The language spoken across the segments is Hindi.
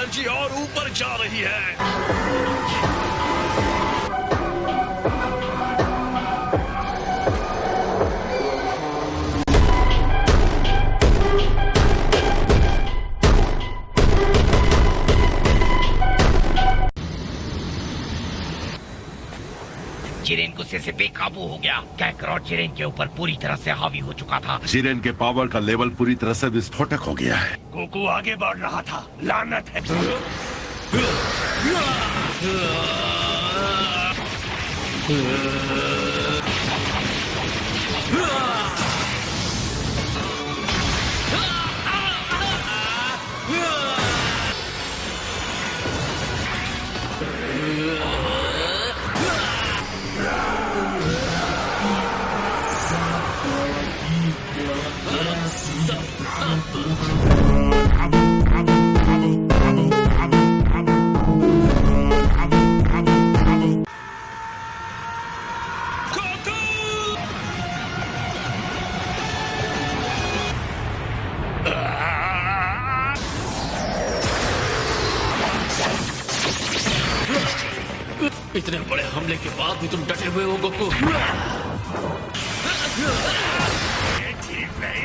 एनर्जी और ऊपर जा रही है। जिरेन गुस्से से बेकाबू हो गया। कैकरॉट जिरेन के ऊपर पूरी तरह से हावी हो चुका था। जिरेन के पावर का लेवल पूरी तरह से विस्फोटक हो गया है। गोकू आगे बढ़ रहा था। लानत है। इतने बड़े हमले के बाद भी तुम डटे हुए हो गोकू। ठीक नहीं।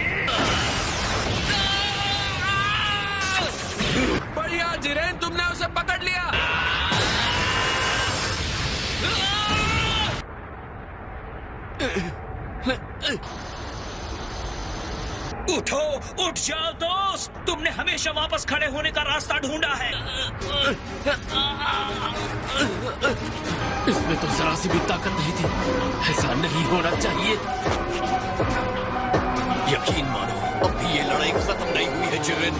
बढ़िया जिरेन, तुमने उसे पकड़ लिया। उठो, उठ जाओ दोस्त। तुमने हमेशा वापस खड़े होने का रास्ता ढूंढा है। इसमें तो जरा सी भी ताकत नहीं थी। ऐसा नहीं होना चाहिए। यकीन मानो, अब भी ये लड़ाई खत्म नहीं हुई है जिरेन।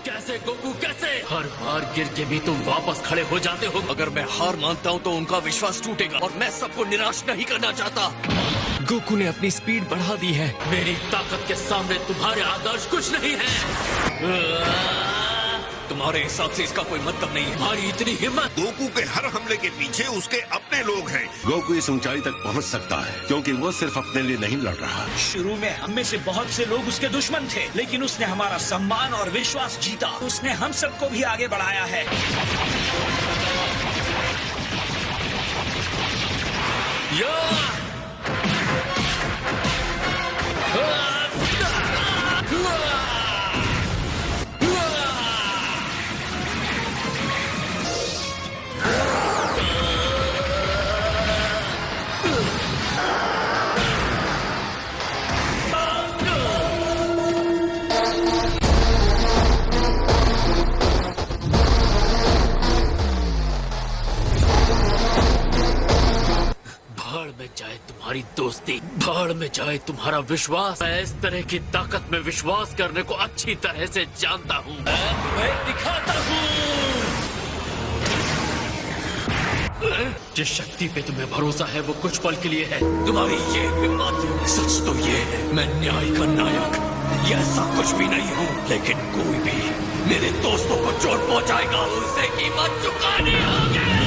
कैसे गोकू, कैसे? हर बार गिर के भी तुम वापस खड़े हो जाते हो। अगर मैं हार मानता हूँ तो उनका विश्वास टूटेगा और मैं सबको निराश नहीं करना चाहता। गोकू ने अपनी स्पीड बढ़ा दी है। मेरी ताकत के सामने तुम्हारे आदर्श कुछ नहीं है। तुम्हारे हिसाब से इसका कोई मतलब नहीं है। तुम्हारी इतनी हिम्मत। गोकू के हर हमले के पीछे उसके अपने लोग हैं। गोकू इस ऊंचाई तक पहुंच सकता है क्योंकि वो सिर्फ अपने लिए नहीं लड़ रहा। शुरू में हम में से बहुत से लोग उसके दुश्मन थे, लेकिन उसने हमारा सम्मान और विश्वास जीता। उसने हम सबको भी आगे बढ़ाया है। भाड़ में जाए तुम्हारी दोस्ती, भाड़ में जाए तुम्हारा विश्वास। मैं इस तरह की ताकत में विश्वास करने को अच्छी तरह से जानता हूँ। मैं दिखाता हूँ। जिस शक्ति पे तुम्हें भरोसा है वो कुछ पल के लिए है। तुम्हारी ये हिम्मत। सच तो ये है, मैं न्याय का नायक ये ऐसा कुछ भी नहीं हूँ, लेकिन कोई भी मेरे दोस्तों को चोट पहुँचाएगा उसे कीमत चुकानी होगी।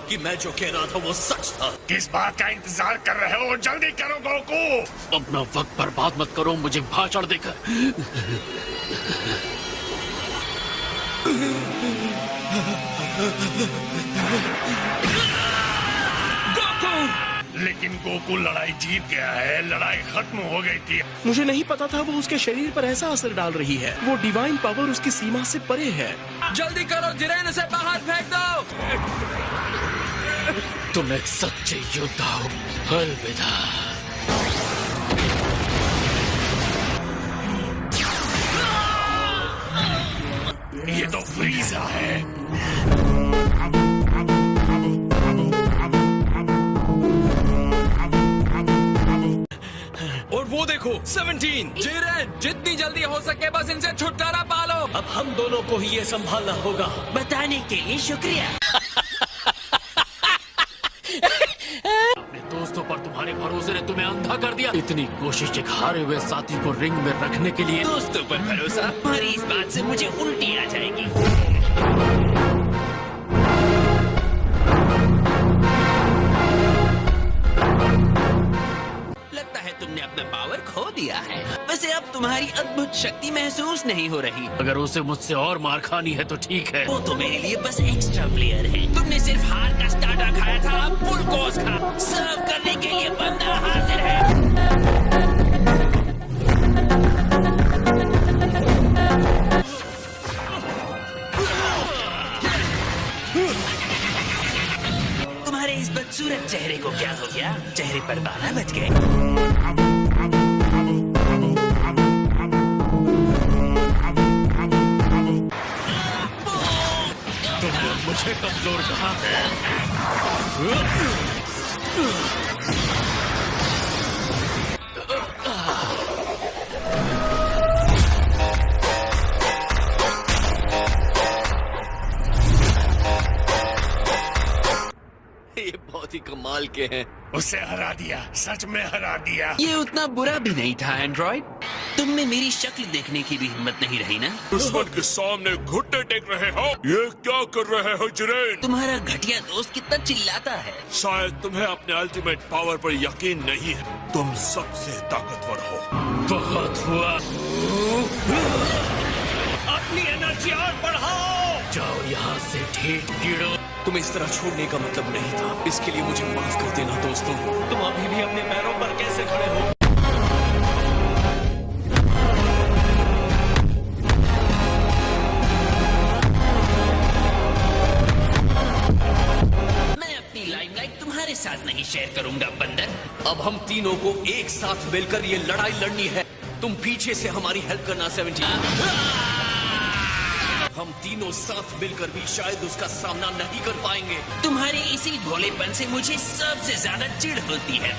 कि मैं जो कह रहा था वो सच था। किस बात का इंतजार कर रहे हो? जल्दी करो गोकू। अपना वक्त बर्बाद मत करो मुझे भाषण देकर। गोकू, लेकिन गोकू लड़ाई जीत गया है, लड़ाई खत्म हो गई थी। मुझे नहीं पता था वो उसके शरीर पर ऐसा असर डाल रही है। वो डिवाइन पावर उसकी सीमा से परे है। जल्दी करो जिरेन, उसे बाहर फेंक दो। तुम एक सच्चे योद्धा हो। अलविदा। ये तो फ्रीजा है। और वो देखो 17। जिरेन, जितनी जल्दी हो सके बस इनसे छुटकारा पालो। अब हम दोनों को ही ये संभालना होगा। बताने के लिए शुक्रिया। अपने दोस्तों पर तुम्हारे भरोसे ने तुम्हें अंधा कर दिया। इतनी कोशिश एक हारे हुए साथी को रिंग में रखने के लिए। दोस्तों पर भरोसा, तुम्हारी इस बात से मुझे उल्टी आ जाएगी। लगता है तुमने अपना पावर खो दिया है। वैसे अब तुम्हारी अद्भुत शक्ति महसूस नहीं हो रही। अगर उसे मुझसे और मार खानी है तो ठीक है। वो तो मेरे लिए बस एक्स्ट्रा प्लेयर है। तुमने सिर्फ हार का स्टार्टर खाया था, अब फुल कोर्स खा। सर्व करने के लिए बंदा हाजिर है। तुम्हारे इस बदसूरत चेहरे को क्या हो गया? चेहरे पर बाला बच गए। तुमने मुझे कमजोर कहा है। ये बहुत ही कमाल के हैं। उसे हरा दिया, सच में हरा दिया। ये उतना बुरा भी नहीं था एंड्रॉइड। तुम में मेरी शक्ल देखने की भी हिम्मत नहीं रही ना? दुश्मन के सामने घुटने टेक रहे हो। ये क्या कर रहे हो जिरेन? तुम्हारा घटिया दोस्त कितना चिल्लाता है। शायद तुम्हें अपने अल्टीमेट पावर पर यकीन नहीं है। तुम सबसे ताकतवर हो। बहुत हुआ। अपनी एनर्जी और बढ़ाओ। जाओ यहाँ से ढीठ कीड़ो। तुम इस तरह छोड़ने का मतलब नहीं था। इसके लिए मुझे माफ कर देना दोस्तों। तुम अभी भी अपने पैरों पर कैसे खड़े हो? मैं अपनी लाइमलाइट तुम्हारे साथ नहीं शेयर करूंगा बंदर। अब हम तीनों को एक साथ मिलकर ये लड़ाई लड़नी है। तुम पीछे से हमारी हेल्प करना 17। हम तीनों साथ मिलकर भी शायद उसका सामना नहीं कर पाएंगे। तुम्हारे इसी भोलेपन से मुझे सबसे ज्यादा चिढ़ होती है।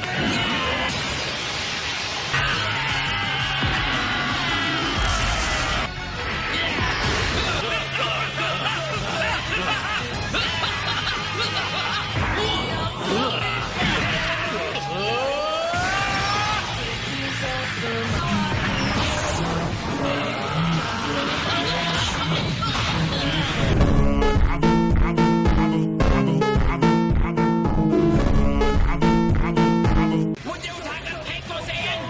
मुझे उठाकर फेंको सेयन।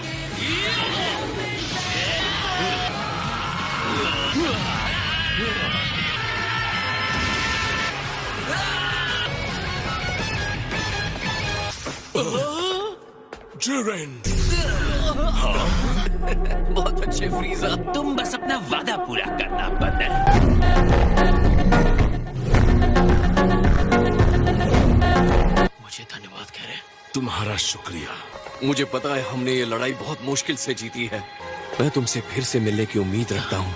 जिरेन, बहुत अच्छे फ्रीजा। तुम बस अपना वादा पूरा करना बंदर। मुझे धन्यवाद कह रहे। तुम्हारा शुक्रिया। मुझे पता है हमने ये लड़ाई बहुत मुश्किल से जीती है। मैं तुमसे फिर से मिलने की उम्मीद रखता हूँ।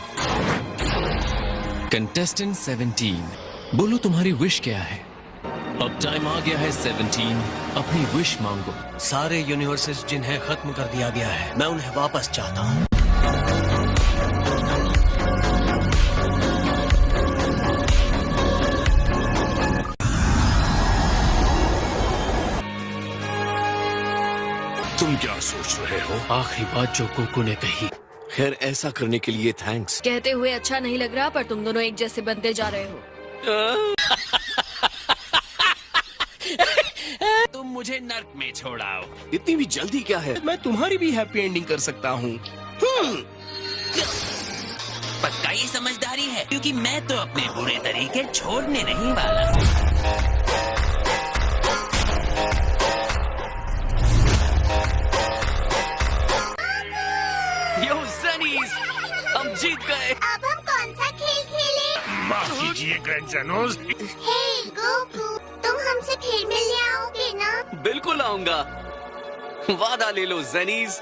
कंटेस्टेंट 17, बोलो तुम्हारी विश क्या है? अब टाइम आ गया है 17, अपनी विश मांगो। सारे यूनिवर्सेस जिन्हें खत्म कर दिया गया है, मैं उन्हें वापस चाहता हूँ। तुम क्या सोच रहे हो? आखिरी बात जो गोकू ने कही। खैर ऐसा करने के लिए थैंक्स। कहते हुए अच्छा नहीं लग रहा, पर तुम दोनों एक जैसे बनते जा रहे हो। तुम मुझे नर्क में छोड़ाओ। इतनी भी जल्दी क्या है? मैं तुम्हारी भी हैप्पी एंडिंग कर सकता हूँ। पक्का ये समझदारी है, क्योंकि मैं तो अपने बुरे तरीके छोड़ने नहीं वाला। माफ कीजिए ग्रैंड जेनोस। हे गोकू, तुम हमसे फिर मिलने आओगे ना? बिल्कुल आऊंगा, वादा ले लो जेनीज।